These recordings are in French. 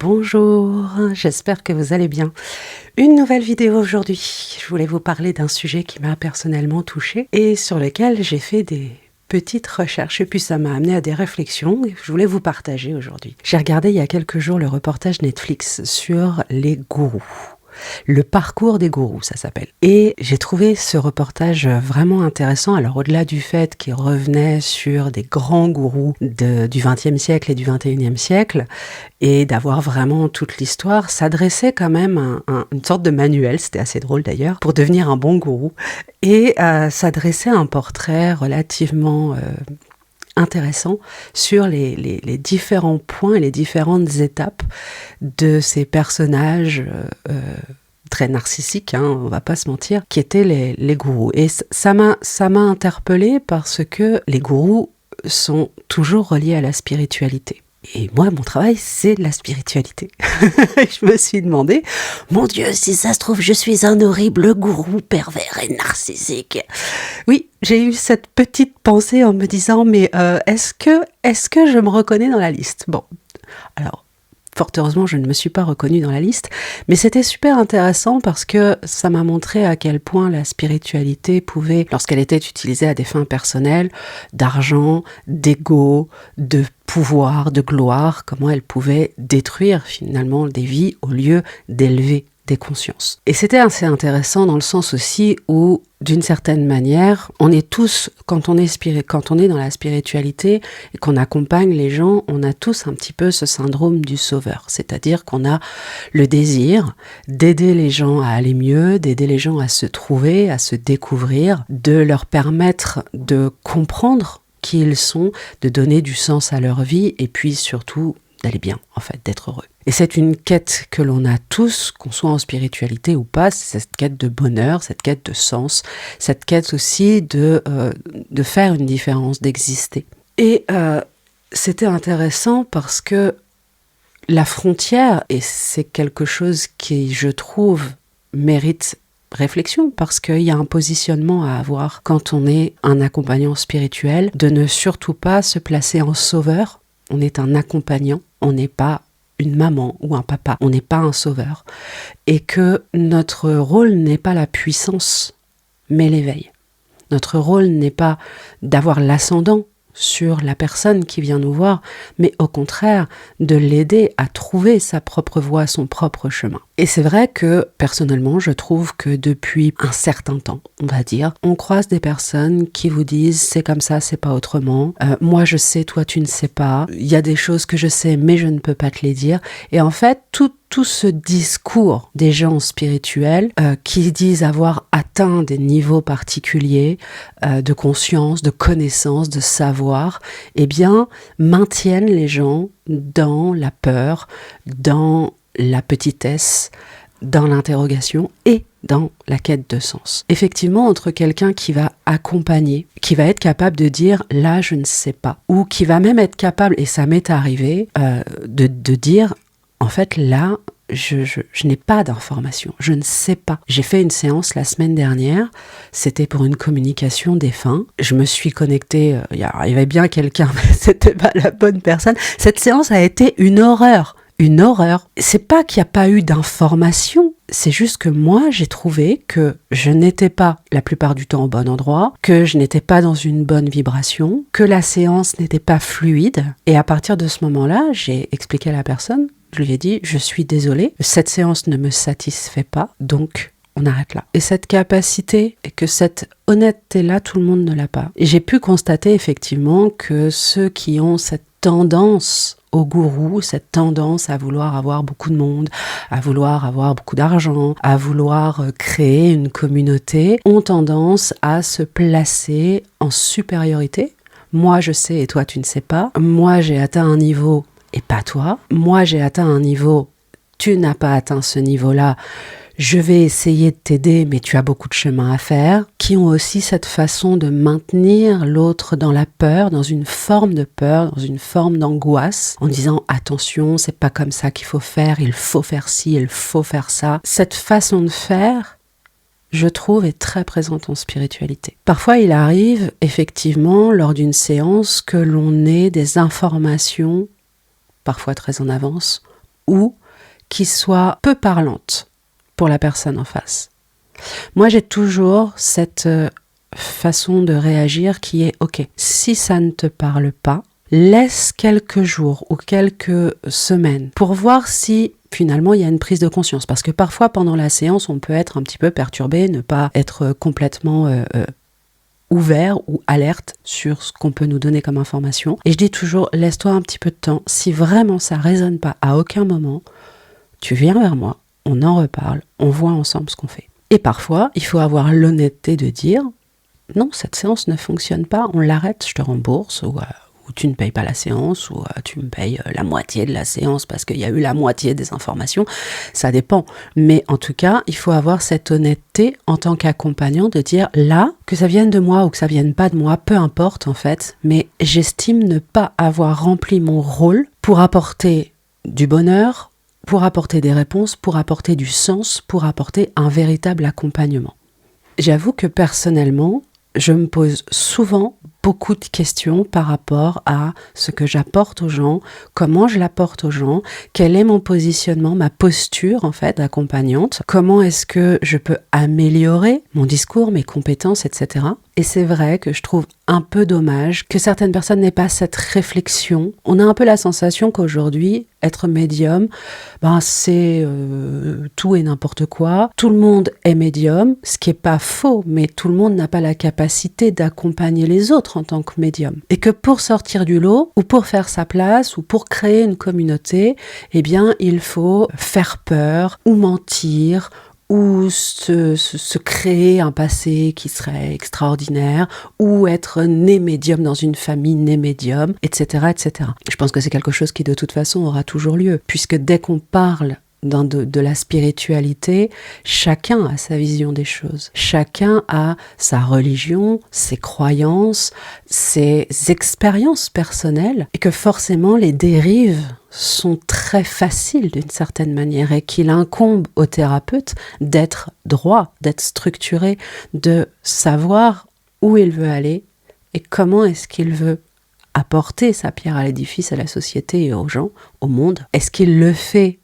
Bonjour, j'espère que vous allez bien. Une nouvelle vidéo aujourd'hui. Je voulais vous parler d'un sujet qui m'a personnellement touchée et sur lequel j'ai fait des petites recherches et puis ça m'a amené à des réflexions et je voulais vous partager aujourd'hui. J'ai regardé il y a quelques jours le reportage Netflix sur les gourous. Le parcours des gourous, ça s'appelle. Et j'ai trouvé ce reportage vraiment intéressant. Alors, au-delà du fait qu'il revenait sur des grands gourous du XXe siècle et du XXIe siècle, et d'avoir vraiment toute l'histoire, ça dressait quand même une sorte de manuel, c'était assez drôle d'ailleurs, pour devenir un bon gourou. Et ça dressait un portrait relativement intéressant sur les différents points et les différentes étapes de ces personnages très narcissiques, hein, on va pas se mentir, qui étaient les gourous. Et ça m'a interpellée parce que les gourous sont toujours reliés à la spiritualité. Et moi, mon travail, c'est de la spiritualité. Je me suis demandé, mon Dieu, si ça se trouve, je suis un horrible gourou pervers et narcissique. Oui, j'ai eu cette petite pensée en me disant, mais est-ce que je me reconnais dans la liste? Bon, alors, fort heureusement, je ne me suis pas reconnue dans la liste, mais c'était super intéressant parce que ça m'a montré à quel point la spiritualité pouvait, lorsqu'elle était utilisée à des fins personnelles, d'argent, d'ego, de pouvoir, de gloire, comment elle pouvait détruire finalement des vies au lieu d'élever des consciences. Et c'était assez intéressant dans le sens aussi où, d'une certaine manière, on est tous, quand on est dans la spiritualité et qu'on accompagne les gens, on a tous un petit peu ce syndrome du sauveur. C'est-à-dire qu'on a le désir d'aider les gens à aller mieux, d'aider les gens à se trouver, à se découvrir, de leur permettre de comprendre qui ils sont, de donner du sens à leur vie et puis surtout d'aller bien, en fait, d'être heureux. Et c'est une quête que l'on a tous, qu'on soit en spiritualité ou pas, c'est cette quête de bonheur, cette quête de sens, cette quête aussi de faire une différence, d'exister. Et c'était intéressant parce que la frontière, et c'est quelque chose qui, je trouve, mérite réflexion, parce qu'il y a un positionnement à avoir quand on est un accompagnant spirituel, de ne surtout pas se placer en sauveur. On est un accompagnant, on n'est pas une maman ou un papa, on n'est pas un sauveur. Et que notre rôle n'est pas la puissance, mais l'éveil. Notre rôle n'est pas d'avoir l'ascendant sur la personne qui vient nous voir, mais au contraire, de l'aider à trouver sa propre voie, son propre chemin. Et c'est vrai que, personnellement, je trouve que depuis un certain temps, on va dire, on croise des personnes qui vous disent « c'est comme ça, c'est pas autrement, moi je sais, toi tu ne sais pas, il y a des choses que je sais, mais je ne peux pas te les dire ». Et en fait, tout ce discours des gens spirituels qui disent avoir atteint des niveaux particuliers de conscience, de connaissance, de savoir, eh bien, maintiennent les gens dans la peur, dans la petitesse, dans l'interrogation et dans la quête de sens. Effectivement, entre quelqu'un qui va accompagner, qui va être capable de dire « là, je ne sais pas », ou qui va même être capable, et ça m'est arrivé, de dire « en fait, là, je n'ai pas d'informations, je ne sais pas ». J'ai fait une séance la semaine dernière, c'était pour une communication défunt. Je me suis connectée, il y avait bien quelqu'un, mais c'était pas la bonne personne. Cette séance a été une horreur. Une horreur. C'est pas qu'il n'y a pas eu d'informations, c'est juste que moi, j'ai trouvé que je n'étais pas la plupart du temps au bon endroit, que je n'étais pas dans une bonne vibration, que la séance n'était pas fluide. Et à partir de ce moment-là, j'ai expliqué à la personne, je lui ai dit, je suis désolée, cette séance ne me satisfait pas, donc on arrête là. Et cette capacité, et que cette honnêteté-là, tout le monde ne l'a pas. Et j'ai pu constater effectivement que ceux qui ont cette tendance au gourou, cette tendance à vouloir avoir beaucoup de monde, à vouloir avoir beaucoup d'argent, à vouloir créer une communauté, ont tendance à se placer en supériorité. Moi je sais et toi tu ne sais pas. Moi j'ai atteint un niveau et pas toi. Moi j'ai atteint un niveau, tu n'as pas atteint ce niveau-là. Je vais essayer de t'aider, mais tu as beaucoup de chemin à faire, qui ont aussi cette façon de maintenir l'autre dans la peur, dans une forme de peur, dans une forme d'angoisse, en disant « attention, c'est pas comme ça qu'il faut faire, il faut faire ci, il faut faire ça ». Cette façon de faire, je trouve, est très présente en spiritualité. Parfois, il arrive, effectivement, lors d'une séance, que l'on ait des informations, parfois très en avance, ou qui soit peu parlante pour la personne en face. Moi, j'ai toujours cette façon de réagir qui est « Ok, si ça ne te parle pas, laisse quelques jours ou quelques semaines pour voir si finalement il y a une prise de conscience. » Parce que parfois, pendant la séance, on peut être un petit peu perturbé, ne pas être complètement ouvert ou alerte sur ce qu'on peut nous donner comme information. Et je dis toujours, laisse-toi un petit peu de temps. Si vraiment ça ne résonne pas à aucun moment, tu viens vers moi, on en reparle, on voit ensemble ce qu'on fait. Et parfois, il faut avoir l'honnêteté de dire « Non, cette séance ne fonctionne pas, on l'arrête, je te rembourse » ou tu ne payes pas la séance, ou tu me payes la moitié de la séance parce qu'il y a eu la moitié des informations. Ça dépend. Mais en tout cas, il faut avoir cette honnêteté en tant qu'accompagnant de dire là, que ça vienne de moi ou que ça vienne pas de moi, peu importe en fait, mais j'estime ne pas avoir rempli mon rôle pour apporter du bonheur, pour apporter des réponses, pour apporter du sens, pour apporter un véritable accompagnement. J'avoue que personnellement, je me pose souvent beaucoup de questions par rapport à ce que j'apporte aux gens, comment je l'apporte aux gens, quel est mon positionnement, ma posture en fait d'accompagnante, comment est-ce que je peux améliorer mon discours, mes compétences, etc. Et c'est vrai que je trouve un peu dommage que certaines personnes n'aient pas cette réflexion. On a un peu la sensation qu'aujourd'hui, être médium, c'est tout et n'importe quoi. Tout le monde est médium, ce qui n'est pas faux, mais tout le monde n'a pas la capacité d'accompagner les autres en tant que médium. Et que pour sortir du lot, ou pour faire sa place, ou pour créer une communauté, eh bien, il faut faire peur, ou mentir, ou se créer un passé qui serait extraordinaire, ou être né médium dans une famille né médium, etc., etc. Je pense que c'est quelque chose qui de toute façon aura toujours lieu, puisque dès qu'on parle de la spiritualité, chacun a sa vision des choses. Chacun a sa religion, ses croyances, ses expériences personnelles, et que forcément les dérives sont très faciles d'une certaine manière et qu'il incombe au thérapeute d'être droit, d'être structuré, de savoir où il veut aller et comment est-ce qu'il veut apporter sa pierre à l'édifice, à la société et aux gens, au monde. Est-ce qu'il le fait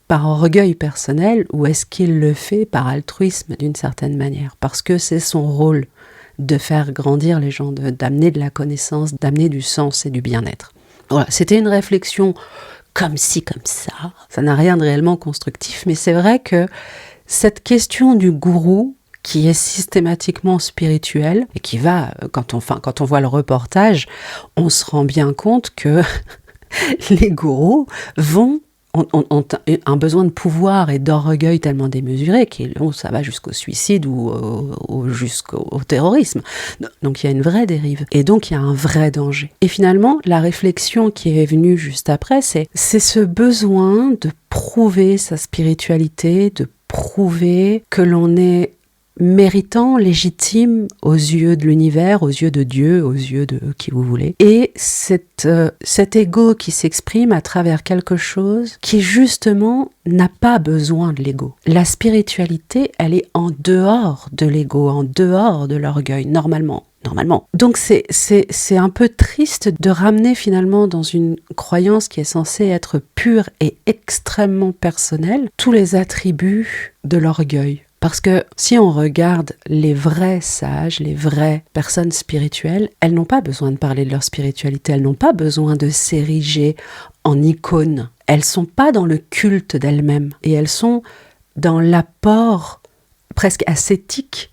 par orgueil personnel ou est-ce qu'il le fait par altruisme d'une certaine manière? Parce que c'est son rôle de faire grandir les gens, d'amener de la connaissance, d'amener du sens et du bien-être. Voilà, c'était une réflexion comme ci, comme ça. Ça n'a rien de réellement constructif, mais c'est vrai que cette question du gourou, qui est systématiquement spirituelle, et qui va, quand on voit le reportage, on se rend bien compte que les gourous ont un besoin de pouvoir et d'orgueil tellement démesuré que ça va jusqu'au suicide ou jusqu'au terrorisme. Donc il y a une vraie dérive et donc il y a un vrai danger. Et finalement, la réflexion qui est venue juste après, c'est ce besoin de prouver sa spiritualité, de prouver que l'on est méritant, légitime aux yeux de l'univers, aux yeux de Dieu, aux yeux de qui vous voulez. Et cet ego qui s'exprime à travers quelque chose qui justement n'a pas besoin de l'ego. La spiritualité, elle est en dehors de l'ego, en dehors de l'orgueil, normalement. Donc c'est un peu triste de ramener finalement dans une croyance qui est censée être pure et extrêmement personnelle tous les attributs de l'orgueil. Parce que si on regarde les vrais sages, les vraies personnes spirituelles, elles n'ont pas besoin de parler de leur spiritualité, elles n'ont pas besoin de s'ériger en icônes. Elles sont pas dans le culte d'elles-mêmes et elles sont dans l'apport presque ascétique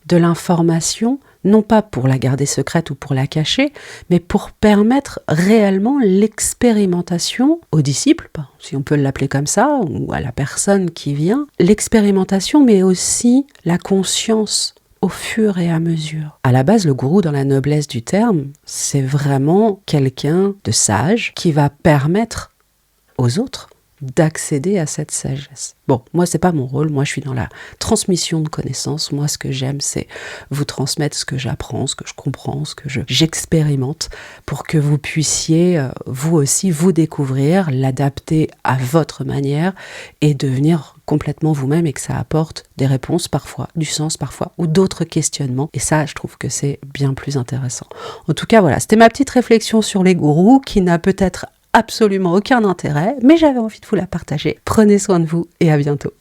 de l'information, non pas pour la garder secrète ou pour la cacher, mais pour permettre réellement l'expérimentation aux disciples, si on peut l'appeler comme ça, ou à la personne qui vient, l'expérimentation, mais aussi la conscience au fur et à mesure. À la base, le gourou, dans la noblesse du terme, c'est vraiment quelqu'un de sage qui va permettre aux autres d'accéder à cette sagesse. Bon, moi, c'est pas mon rôle. Moi, je suis dans la transmission de connaissances. Moi, ce que j'aime, c'est vous transmettre ce que j'apprends, ce que je comprends, ce que j'expérimente pour que vous puissiez, vous aussi, vous découvrir, l'adapter à votre manière et devenir complètement vous-même et que ça apporte des réponses parfois, du sens parfois, ou d'autres questionnements. Et ça, je trouve que c'est bien plus intéressant. En tout cas, voilà, c'était ma petite réflexion sur les gourous qui n'a peut-être absolument aucun intérêt, mais j'avais envie de vous la partager. Prenez soin de vous et à bientôt.